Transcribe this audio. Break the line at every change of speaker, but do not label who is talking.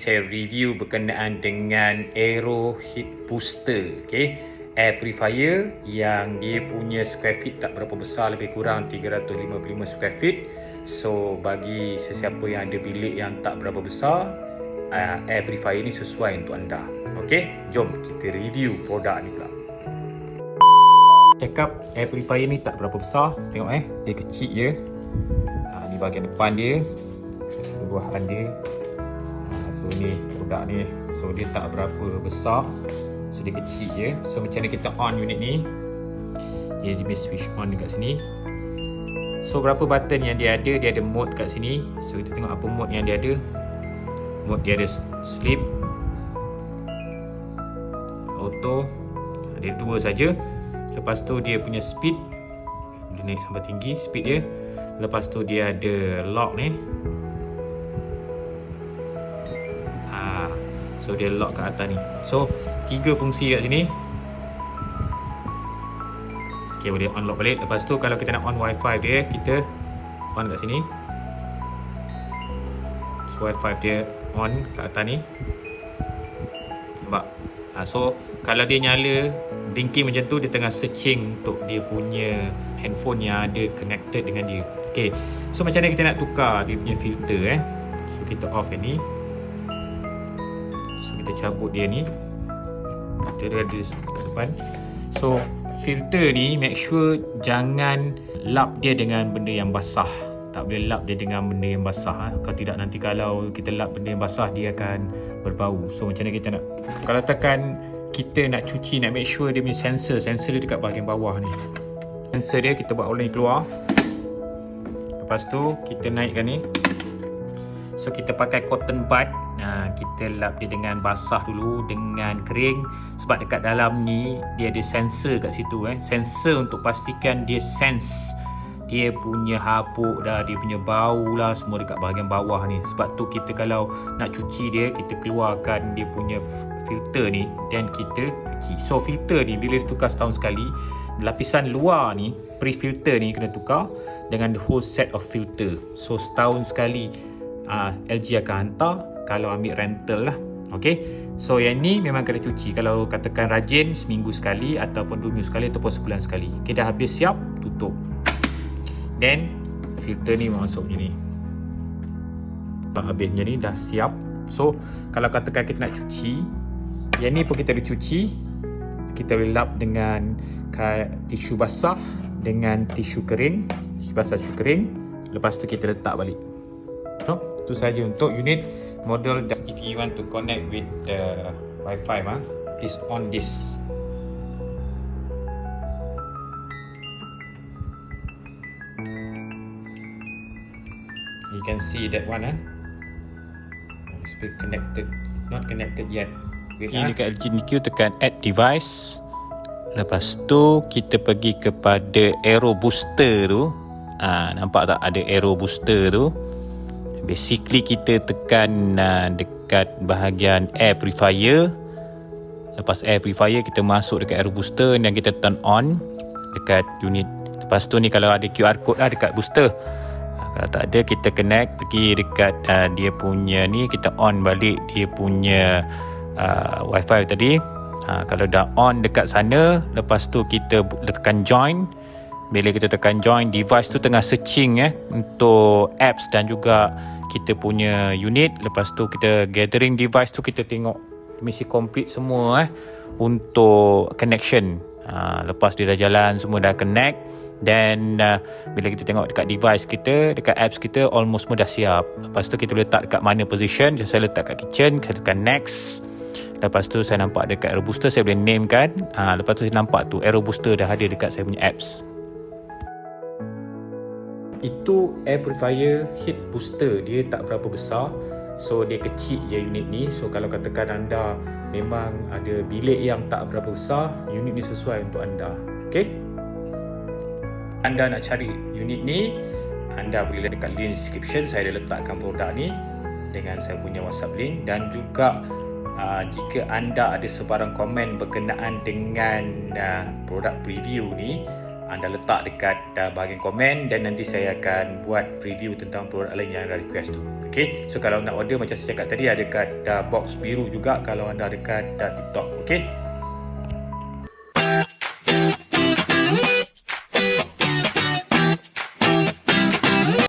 saya review berkenaan dengan Aero Heat Booster. Okay, air purifier yang dia punya square feet tak berapa besar, lebih kurang 355 square feet. So bagi sesiapa yang ada bilik yang tak berapa besar, air purifier ni sesuai untuk anda. Okay, jom kita review produk ni pula. Check up air purifier ni tak berapa besar. Tengok dia kecil je. Ni bahagian depan dia, sebuahan dia. So ni produk ni, so dia tak berapa besar, so dia kecil je. So macam mana kita on unit ni, dia punya switch on dekat sini. So berapa button yang dia ada, dia ada mode kat sini. So kita tengok apa mode yang dia ada. Mode dia ada sleep, auto, ada dua saja. Lepas tu dia punya speed, dia naik sampai tinggi speed dia. Lepas tu dia ada lock ni. So dia lock kat atas ni. So 3 fungsi kat sini. Okay, boleh on lock balik. Lepas tu kalau kita nak on wifi dia, kita on kat sini. So wifi dia on kat atas ni. Nampak? So kalau dia nyala blinking macam tu, dia tengah searching untuk dia punya handphone yang ada connected dengan dia. Okay, so macam mana kita nak tukar dia punya filter So kita off yang ni. Kita cabut dia ni, kita ada kat depan. So filter ni make sure jangan lap dia dengan benda yang basah. Tak boleh lap dia dengan benda yang basah. Kalau tidak, nanti kalau kita lap benda yang basah, dia akan berbau. So macam mana kita nak, kalau tekan kita nak cuci, nak make sure dia punya sensor dia dekat bahagian bawah ni. Sensor dia kita buat hole ni keluar. Lepas tu kita naikkan ni. So kita pakai cotton bud. Kita lap dia dengan basah dulu, dengan kering. Sebab dekat dalam ni dia ada sensor kat situ. Sensor untuk pastikan dia sense dia punya hapuk dah, dia punya bau lah, semua dekat bahagian bawah ni. Sebab tu kita kalau nak cuci dia, kita keluarkan dia punya filter ni dan kita cuci. So filter ni bila ditukar setahun sekali, lapisan luar ni, pre-filter ni kena tukar dengan the whole set of filter. So setahun sekali LG akan hantar kalau ambil rental lah. Okay, so yang ni memang kena cuci. Kalau katakan rajin, seminggu sekali ataupun 2 minggu sekali ataupun sebulan sekali. Okay, dah habis siap, tutup. Then filter ni masuk macam ni. Habis macam ni, dah siap. So kalau katakan kita nak cuci, yang ni pun kita boleh cuci. Kita boleh lap dengan tisu basah dengan tisu kering. Tisu basah, tisu kering. Lepas tu kita letak balik. Itu saja untuk unit model. If you want to connect with the Wi-Fi, please on this. You can see that one. It's been connected, not connected yet. Ini dekat LG NIQ, tekan add device. Lepas tu kita pergi kepada Aero Booster tu. Nampak tak ada Aero Booster tu? Basically kita tekan dekat bahagian air purifier. Lepas air purifier kita masuk dekat Aero Booster dan kita turn on dekat unit. Lepas tu ni kalau ada QR code lah dekat booster. Kalau tak ada, kita connect, pergi dekat dia punya ni, kita on balik dia punya wifi tadi. Kalau dah on dekat sana, lepas tu kita tekan join. Bila kita tekan join, device tu tengah searching untuk apps dan juga kita punya unit. Lepas tu kita gathering device tu, kita tengok misi complete semua untuk connection. Lepas dia dah jalan, semua dah connect. Dan bila kita tengok dekat device kita, dekat apps kita, almost semua dah siap. Lepas tu kita letak dekat mana position. Saya letak kat kitchen, saya tekan next. Lepas tu saya nampak dekat Aero Booster, saya boleh name kan. Lepas tu saya nampak tu Aero Booster dah ada dekat saya punya apps. Itu air purifier heat booster. Dia tak berapa besar, so dia kecil je unit ni. So kalau katakan anda memang ada bilik yang tak berapa besar, unit ni sesuai untuk anda. Okay, anda nak cari unit ni, anda boleh dekat link description. Saya dah letakkan produk ni dengan saya punya WhatsApp link. Dan juga jika anda ada sebarang komen berkenaan dengan produk preview ni, anda letak dekat bahagian komen, dan nanti saya akan buat review tentang produk lain yang anda request tu. Okay, so kalau nak order macam saya cakap tadi, ada dekat box biru juga kalau anda dekat TikTok. Okay.